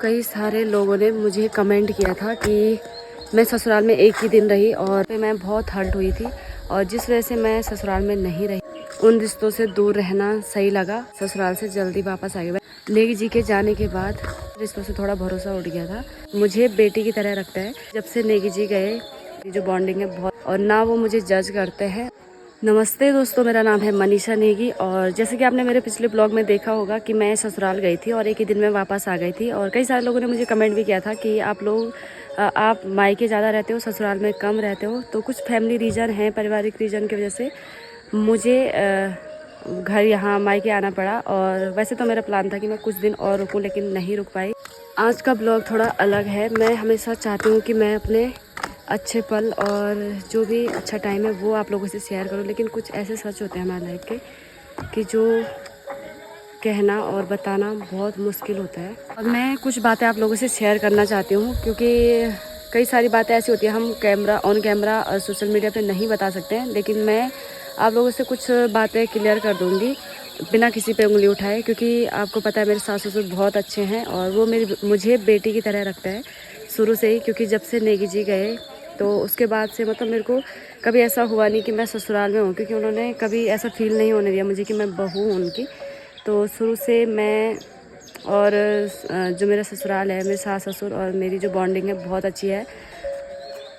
कई सारे लोगों ने मुझे कमेंट किया था कि मैं ससुराल में एक ही दिन रही और मैं बहुत हर्ट हुई थी और जिस वजह से मैं ससुराल में नहीं रही, उन रिश्तों से दूर रहना सही लगा। ससुराल से जल्दी वापस आ गई। नेगी जी के जाने के बाद रिश्तों से थोड़ा भरोसा उठ गया था। मुझे बेटी की तरह रखता है। जब से नेगी जी गए, जो बॉन्डिंग है बहुत, और ना वो मुझे जज करते हैं। नमस्ते दोस्तों, मेरा नाम है मनीषा नेगी और जैसे कि आपने मेरे पिछले ब्लॉग में देखा होगा कि मैं ससुराल गई थी और एक ही दिन में वापस आ गई थी। और कई सारे लोगों ने मुझे कमेंट भी किया था कि आप मायके ज़्यादा रहते हो, ससुराल में कम रहते हो। तो कुछ फैमिली रीज़न हैं, पारिवारिक रीज़न की वजह से मुझे घर यहाँ मायके आना पड़ा। और वैसे तो मेरा प्लान था कि मैं कुछ दिन और रुकूँ, लेकिन नहीं रुक पाई। आज का ब्लॉग थोड़ा अलग है। मैं हमेशा चाहती हूँ कि मैं अपने अच्छे पल और जो भी अच्छा टाइम है वो आप लोगों से शेयर करूं, लेकिन कुछ ऐसे सच होते हैं हमारे लाइफ के कि जो कहना और बताना बहुत मुश्किल होता है। और मैं कुछ बातें आप लोगों से शेयर करना चाहती हूं क्योंकि कई सारी बातें ऐसी होती हैं हम ऑन कैमरा और सोशल मीडिया पे नहीं बता सकते हैं, लेकिन मैं आप लोगों से कुछ बातें क्लियर कर दूँगी बिना किसी पे उंगली उठाए। क्योंकि आपको पता है मेरे सास ससुर बहुत अच्छे हैं और वो मुझे बेटी की तरह रखता है शुरू से ही। क्योंकि जब से नेगी जी गए तो उसके बाद से मतलब मेरे को कभी ऐसा हुआ नहीं कि मैं ससुराल में हूँ, क्योंकि उन्होंने कभी ऐसा फील नहीं होने दिया मुझे कि मैं बहू हूँ उनकी। तो शुरू से मैं और जो मेरा ससुराल है, मेरे सास ससुर और मेरी जो बॉन्डिंग है बहुत अच्छी है।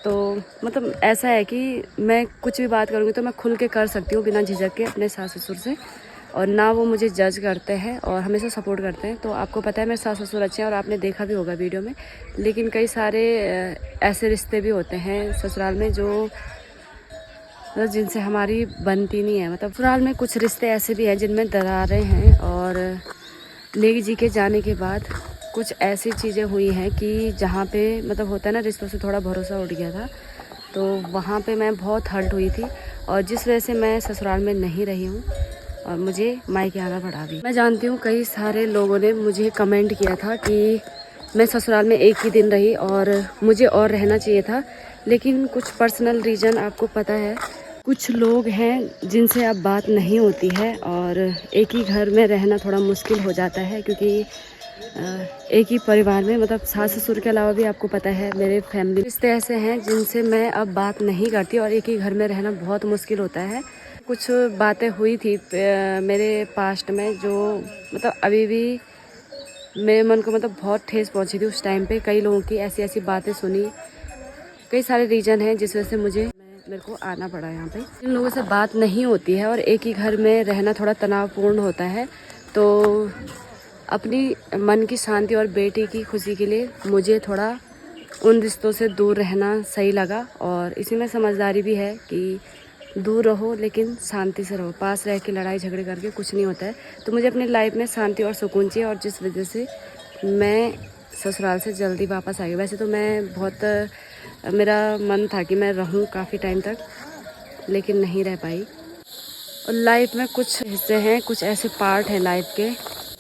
तो मतलब ऐसा है कि मैं कुछ भी बात करूँगी तो मैं खुल के कर सकती हूँ बिना झिझक के अपने सास ससुर से, और ना वो मुझे जज करते हैं और हमेशा सपोर्ट करते हैं। तो आपको पता है मेरे सास ससुर अच्छे हैं और आपने देखा भी होगा वीडियो में। लेकिन कई सारे ऐसे रिश्ते भी होते हैं ससुराल में जो जिनसे हमारी बनती नहीं है। मतलब ससुराल में कुछ रिश्ते ऐसे भी हैं जिनमें दरारें हैं। और नेगी जी के जाने के बाद कुछ ऐसी चीज़ें हुई हैं कि जहाँ पे मतलब होता है ना, रिश्तों से थोड़ा भरोसा उठ गया था। तो वहाँ पे मैं बहुत हर्ट हुई थी और जिस वजह से मैं ससुराल में नहीं रही हूँ और मुझे मायके आना पड़ा भी। मैं जानती हूँ कई सारे लोगों ने मुझे कमेंट किया था कि मैं ससुराल में एक ही दिन रही और मुझे और रहना चाहिए था, लेकिन कुछ पर्सनल रीज़न आपको पता है। कुछ लोग हैं जिनसे अब बात नहीं होती है और एक ही घर में रहना थोड़ा मुश्किल हो जाता है, क्योंकि एक ही परिवार में मतलब सास ससुर के अलावा भी आपको पता है मेरे फैमिली रिश्ते ऐसे हैं जिनसे मैं अब बात नहीं करती और एक ही घर में रहना बहुत मुश्किल होता है। कुछ बातें हुई थी मेरे पास्ट में जो मतलब अभी भी मेरे मन को मतलब बहुत ठेस पहुंची थी उस टाइम पे। कई लोगों की ऐसी ऐसी बातें सुनी। कई सारे रीज़न हैं जिस वजह से मेरे को आना पड़ा यहाँ पे। इन लोगों से बात नहीं होती है और एक ही घर में रहना थोड़ा तनावपूर्ण होता है। तो अपनी मन की शांति और बेटी की खुशी के लिए मुझे थोड़ा उन रिश्तों से दूर रहना सही लगा। और इसी में समझदारी भी है कि दूर रहो लेकिन शांति से रहो। पास रह के लड़ाई झगड़े करके कुछ नहीं होता है। तो मुझे अपनी लाइफ में शांति और सुकून चाहिए और जिस वजह से मैं ससुराल से जल्दी वापस आ गई। वैसे तो मैं बहुत मेरा मन था कि मैं रहूं काफ़ी टाइम तक, लेकिन नहीं रह पाई। और लाइफ में कुछ हिस्से हैं, कुछ ऐसे पार्ट हैं लाइफ के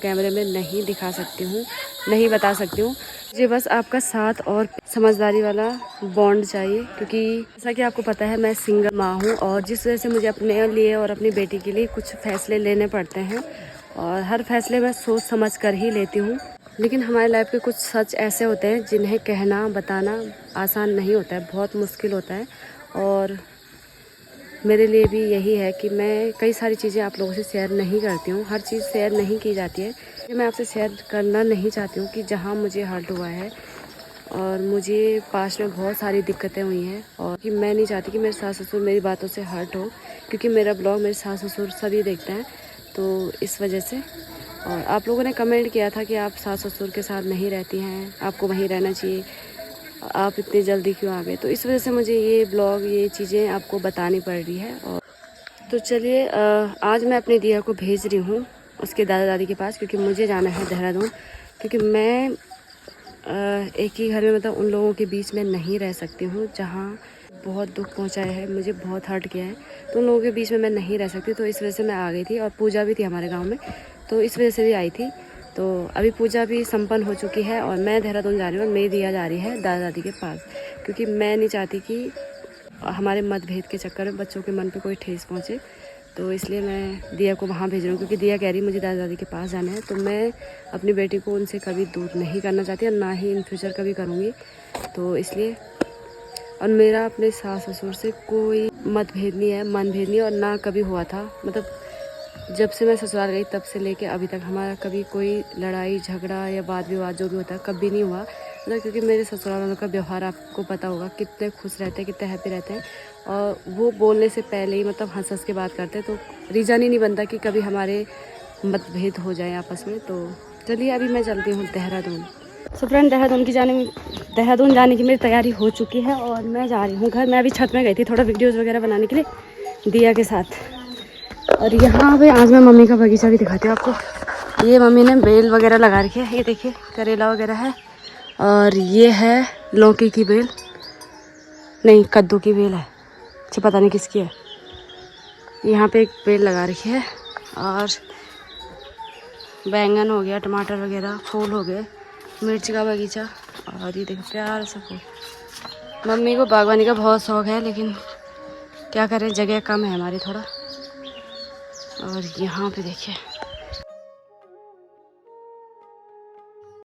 कैमरे में नहीं दिखा सकती हूँ, नहीं बता सकती हूँ। मुझे बस आपका साथ और समझदारी वाला बॉन्ड चाहिए, क्योंकि जैसा कि आपको पता है मैं सिंगल माँ हूँ और जिस वजह से मुझे अपने लिए और अपनी बेटी के लिए कुछ फैसले लेने पड़ते हैं और हर फैसले मैं सोच समझ कर ही लेती हूँ। लेकिन हमारे लाइफ के कुछ सच ऐसे होते हैं जिन्हें कहना बताना आसान नहीं होता है, बहुत मुश्किल होता है। और मेरे लिए भी यही है कि मैं कई सारी चीज़ें आप लोगों से शेयर नहीं करती हूँ। हर चीज़ शेयर नहीं की जाती है। मैं आपसे शेयर करना नहीं चाहती हूँ कि जहाँ मुझे हर्ट हुआ है और मुझे पास्ट में बहुत सारी दिक्कतें हुई हैं और कि मैं नहीं चाहती कि मेरे सास ससुर मेरी बातों से हर्ट हो, क्योंकि मेरा ब्लॉग मेरे सास ससुर सभी देखते हैं। तो इस वजह से और आप लोगों ने कमेंट किया था कि आप सास ससुर के साथ नहीं रहती हैं, आपको वहीं रहना चाहिए, आप इतनी जल्दी क्यों आ गए। तो इस वजह से मुझे ये ब्लॉग, ये चीज़ें आपको बतानी पड़ रही है। और तो चलिए आज मैं अपनी दिया को भेज रही हूँ उसके दादा दादी के पास, क्योंकि मुझे जाना है देहरादून। क्योंकि मैं एक ही घर में मतलब उन लोगों के बीच में नहीं रह सकती हूँ जहाँ बहुत दुख पहुँचाया है, मुझे बहुत हर्ट किया है। तो उन लोगों के बीच में मैं नहीं रह सकती, तो इस वजह से मैं आ गई थी। और पूजा भी थी हमारे गाँव में, तो इस वजह से भी आई थी। तो अभी पूजा भी संपन्न हो चुकी है और मैं देहरादून जा रही हूँ और मेरी दिया जा रही है दादा दादी के पास, क्योंकि मैं नहीं चाहती कि हमारे मतभेद के चक्कर में बच्चों के मन पे कोई ठेस पहुँचे। तो इसलिए मैं दिया को वहाँ भेज रही हूँ, क्योंकि दिया कह रही मुझे दादा दादी के पास जाना है। तो मैं अपनी बेटी को उनसे कभी दूर नहीं करना चाहती और ना ही इन फ्यूचर कभी करूँगी। तो इसलिए, और मेरा अपने सास ससुर से कोई मतभेद नहीं है, मनभेद नहीं, और ना कभी हुआ था। मतलब जब से मैं ससुराल गई तब से लेके अभी तक हमारा कभी कोई लड़ाई झगड़ा या वाद विवाद जो भी होता है कभी नहीं हुआ। मतलब क्योंकि मेरे ससुराल वालों का व्यवहार आपको पता होगा, कितने खुश रहते हैं, कितने हैप्पी रहते हैं, और वो बोलने से पहले ही मतलब हंस हंस के बात करते हैं। तो रीज़न ही नहीं बनता कि कभी हमारे मतभेद हो जाए आपस में। तो चलिए अभी मैं चलती हूँ देहरादून। सो फ्रेंड, देहरादून जाने की मेरी तैयारी हो चुकी है और मैं जा रही हूँ घर। मैं अभी छत में गई थी थोड़ा वीडियोज़ वगैरह बनाने के लिए दिया के साथ। और यहाँ पे आज मैं मम्मी का बगीचा भी दिखाती हूँ आपको। ये मम्मी ने बेल वगैरह लगा रखी है, ये देखिए करेला वगैरह है, और ये है लौकी की बेल, नहीं कद्दू की बेल है, अच्छी पता नहीं किसकी है। यहाँ पे एक बेल लगा रखी है, और बैंगन हो गया, टमाटर वगैरह, फूल हो गए, मिर्च का बगीचा, और ये देखो प्यार सा फूल। मम्मी को बागवानी का बहुत शौक़ है, लेकिन क्या करें जगह कम है हमारी थोड़ा। और यहाँ पे देखिए